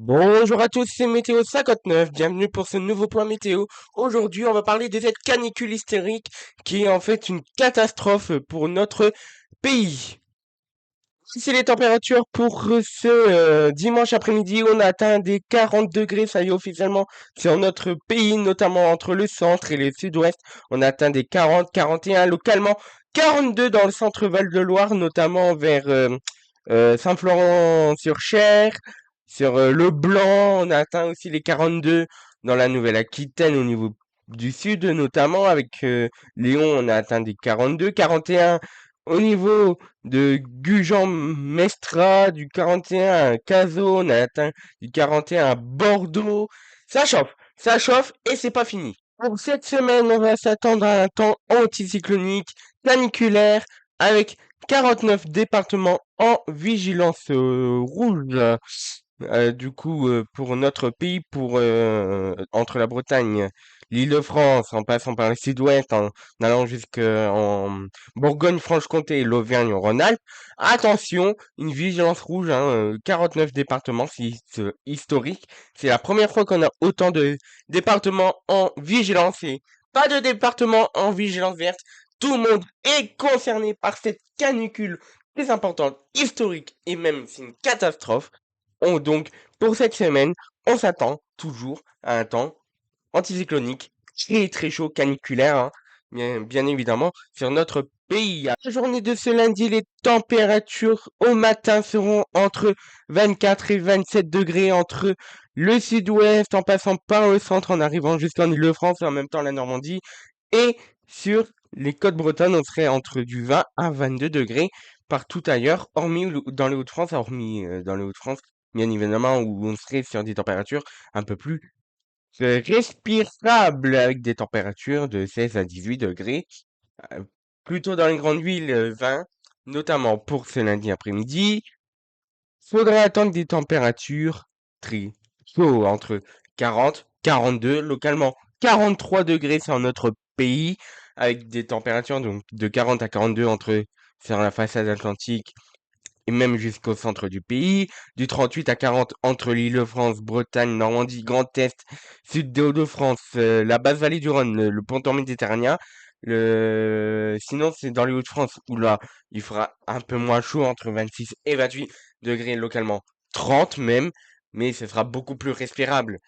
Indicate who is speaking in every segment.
Speaker 1: Bonjour à tous, c'est Météo 59, bienvenue pour ce nouveau point météo. Aujourd'hui, on va parler de cette canicule hystérique qui est en fait une catastrophe pour notre pays. Ici les températures pour ce dimanche après-midi, on a atteint des 40 degrés, ça y est officiellement, sur notre pays, notamment entre le centre et le sud-ouest. On a atteint des 40, 41, localement 42 dans le centre Val-de-Loire, notamment vers Saint-Florent-sur-Cher, sur le Blanc. On a atteint aussi les 42 dans la Nouvelle-Aquitaine au niveau du sud, notamment avec Lyon, on a atteint des 42, 41 au niveau de Gujan-Mestra, du 41 à Cazaux, on a atteint du 41 à Bordeaux. Ça chauffe et c'est pas fini. Pour cette semaine, on va s'attendre à un temps anticyclonique, caniculaire, avec 49 départements en vigilance rouge. Pour notre pays, entre la Bretagne, l'Île-de-France, en passant par le Sud-Ouest, en allant jusqu'en Bourgogne-Franche-Comté et l'Auvergne-Rhône-Alpes, attention, une vigilance rouge, 49 départements, c'est historique. C'est la première fois qu'on a autant de départements en vigilance et pas de départements en vigilance verte. Tout le monde est concerné par cette canicule très importante, historique et même c'est une catastrophe. Donc, pour cette semaine, on s'attend toujours à un temps anticyclonique, très très chaud, caniculaire, hein, bien évidemment, sur notre pays. La journée de ce lundi, les températures au matin seront entre 24 et 27 degrés entre le sud-ouest, en passant par le centre, en arrivant jusqu'en Île-de-France et en même temps la Normandie. Et sur les côtes bretonnes, on serait entre du 20 à 22 degrés partout ailleurs, hormis dans les Hauts-de-France, dans les Hauts-de-France, bien évidemment, où on serait sur des températures un peu plus respirable avec des températures de 16 à 18 degrés. Euh, Plutôt dans les grandes villes, 20, notamment pour ce lundi après-midi. Faudrait attendre des températures très chaudes, entre 40, 42, localement 43 degrés sur notre pays, avec des températures donc de 40 à 42 sur la façade atlantique et même jusqu'au centre du pays, du 38 à 40 entre l'Île-de-France, Bretagne, Normandie, Grand Est, sud des Hauts-de-France, la basse vallée du Rhône, le ponton méditerranéen. Sinon, c'est dans les Hauts-de-France où là, il fera un peu moins chaud, entre 26 et 28 degrés localement, 30 même, mais ce sera beaucoup plus respirable.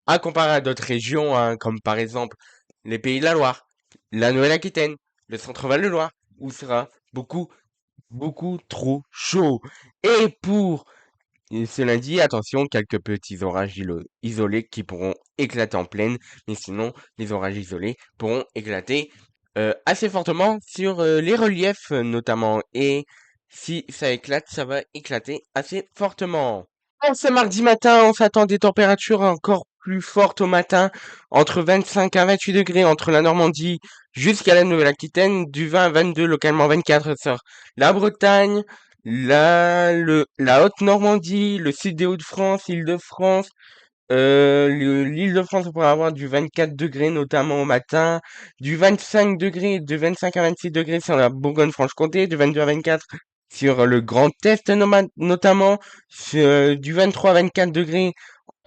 Speaker 1: À comparer à d'autres régions, hein, comme par exemple les Pays de la Loire, la Nouvelle-Aquitaine, le Centre-Val de Loire, où il sera beaucoup trop chaud. Et pour ce lundi, attention, quelques petits orages isolés qui pourront éclater en pleine, mais sinon, les orages isolés pourront éclater assez fortement sur les reliefs notamment. Et si ça éclate, ça va éclater assez fortement. Ce mardi matin, on s'attend à des températures encore plus fortes au matin, entre 25 à 28 degrés entre la Normandie jusqu'à la Nouvelle-Aquitaine, du 20 à 22, localement 24 sur la Bretagne, la Haute-Normandie, le sud des Hauts-de-France, l'Île-de-France. L'Île-de-France, on pourrait avoir du 24 degrés notamment au matin, du 25 degrés, de 25 à 26 degrés sur la Bourgogne-Franche-Comté, du 22 à 24 sur le Grand Est notamment, du 23 à 24 degrés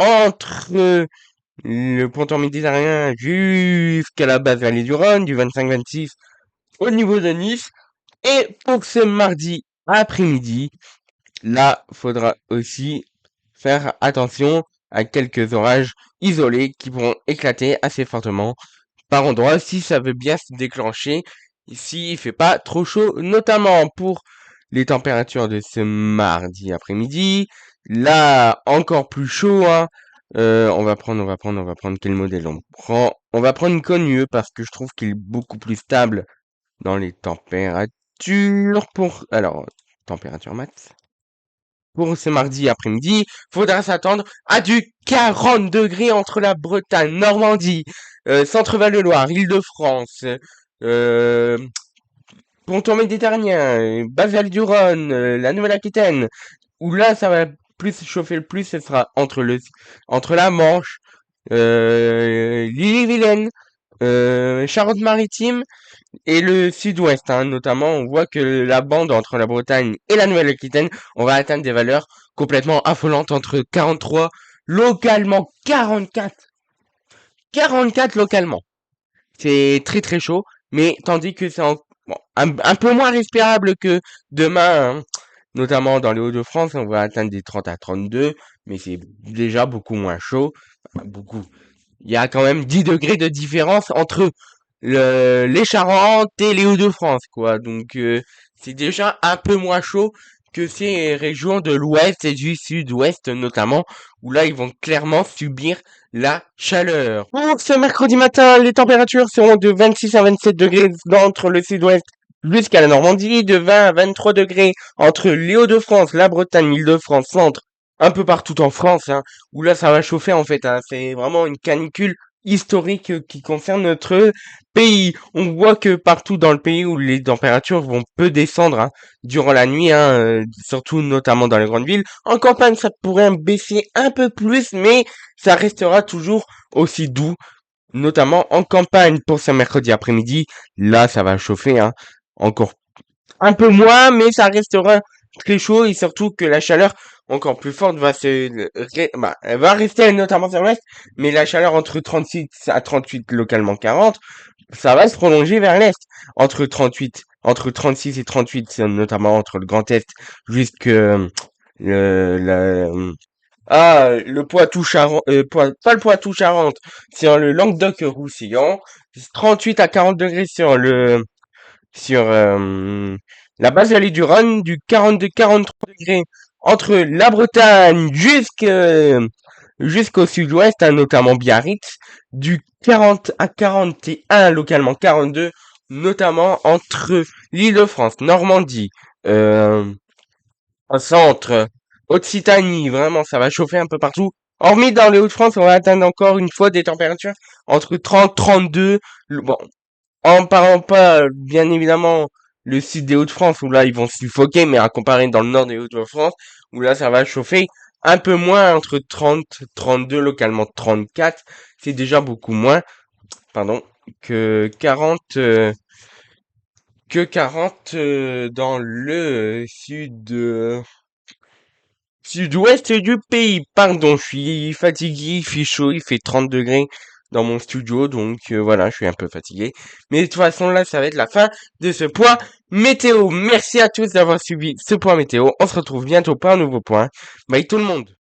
Speaker 1: entre le ponton méditerranéen jusqu'à la basse vallée du Rhône, du 25-26 au niveau de Nice. Et pour ce mardi après-midi, là, faudra aussi faire attention à quelques orages isolés qui pourront éclater assez fortement par endroits si ça veut bien se déclencher, s'il fait pas trop chaud, notamment pour les températures de ce mardi après-midi. Là, encore plus chaud, hein. On va prendre quel modèle on prend? On va prendre une Connu parce que je trouve qu'il est beaucoup plus stable dans les températures température max. Pour ce mardi après-midi, faudra s'attendre à du 40 degrés entre la Bretagne, Normandie, Centre-Val de Loire, Île-de-France, euh, Ponton méditerranéen, Basse-Vallée du Rhône, la Nouvelle-Aquitaine, où là ça va plus chauffer le plus, ce sera entre la Manche, l'île-et-Vilaine, Charente-Maritime et le sud-ouest, hein, notamment, on voit que la bande entre la Bretagne et la Nouvelle-Aquitaine, on va atteindre des valeurs complètement affolantes entre 43 Localement, 44 localement. C'est très très chaud, mais tandis que bon, un peu moins respirable que demain, hein. Notamment dans les Hauts-de-France, on va atteindre des 30 à 32, mais c'est déjà beaucoup moins chaud. Enfin, beaucoup. Il y a quand même 10 degrés de différence entre les Charentes et les Hauts-de-France, quoi. Donc, c'est déjà un peu moins chaud que ces régions de l'ouest et du sud-ouest, notamment, où là, ils vont clairement subir la chaleur. Pour ce mercredi matin, les températures seront de 26 à 27 degrés entre le sud-ouest jusqu'à la Normandie, de 20 à 23 degrés entre les Hauts-de-France, la Bretagne, l'Île-de-France, centre, un peu partout en France, hein, où là, ça va chauffer, en fait, hein. C'est vraiment une canicule historique qui concerne notre pays. On voit que partout dans le pays où les températures vont peu descendre, hein, durant la nuit, hein, surtout notamment dans les grandes villes. En campagne, ça pourrait baisser un peu plus, mais ça restera toujours aussi doux, notamment en campagne pour ce mercredi après-midi. Là, ça va chauffer, hein, encore un peu moins, mais ça restera très chaud et surtout que la chaleur encore plus forte elle va rester notamment sur l'ouest, mais la chaleur entre 36 à 38 localement 40, ça va se prolonger vers l'est. Entre 36 et 38, notamment entre le Grand Est jusque le Poitou-Charentes, pas le Poitou-Charentes, sur le Languedoc-Roussillon, 38 à 40 degrés sur la basse vallée du Rhône, du 42-43 degrés entre la Bretagne jusqu'au sud-ouest, hein, notamment Biarritz, du 40 à 41, localement 42, notamment entre l'Île-de-France, Normandie, euh, centre, Occitanie, vraiment, ça va chauffer un peu partout. Hormis dans les Hauts-de-France, on va atteindre encore une fois des températures entre 30 32. Bon, en parlant pas, bien évidemment, le sud des Hauts-de-France, où là, ils vont suffoquer, mais à comparer dans le nord des Hauts-de-France, où là, ça va chauffer un peu moins, entre 30, 32, localement 34. C'est déjà beaucoup moins, pardon, que 40, dans le sud-ouest du pays. Pardon, je suis fatigué, il fait chaud, il fait 30 degrés dans mon studio, donc voilà, je suis un peu fatigué. Mais de toute façon, là, ça va être la fin de ce point météo. Merci à tous d'avoir suivi ce point météo. On se retrouve bientôt pour un nouveau point. Bye tout le monde.